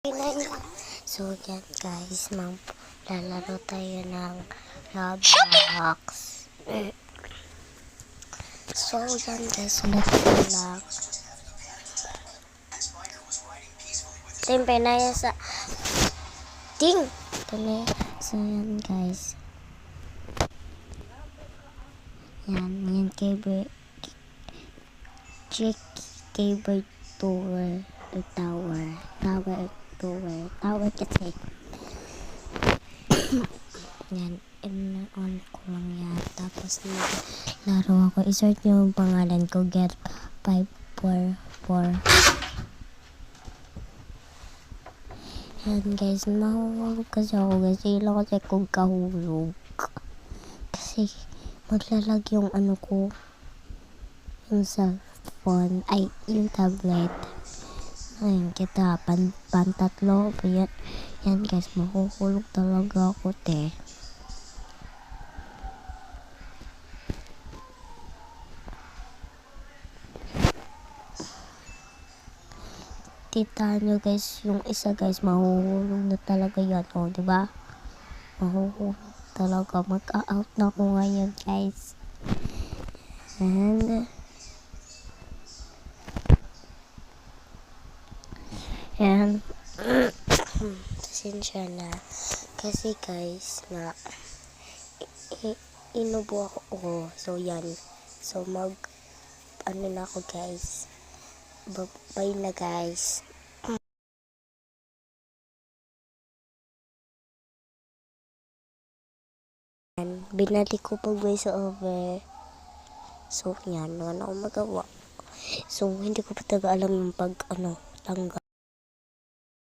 So yan guys, lalaro tayo ng Roblox. So yan guys, Roblox. Siyempre na yan sa ting. So yan guys. Yan cable tower kasi. Yan, on ko lang yan. Tapos laro ako. I-search nyo yung pangalan ko, Get 544. Yan guys, mahulog kasi ako guys. Ilang kasi kung kahulog. Kasi maglalag yung ano ko. Yung cellphone. Ay, yung tablet. Ayun, kita, pantatlo. Yan guys, mahuhulog talaga ako, te. Kita nyo guys, yung isa guys, mahuhulog na talaga yan. O, diba? Mahuhulog talaga. Mag-out na ako ngayon guys. And pasensya na kasi guys na inubo ako. So yan, so ano na ako guys, bye na guys. Binali ko pag voice over. So yan, wala akong magawa. So hindi ko pa talaga alam yung pag tanggal.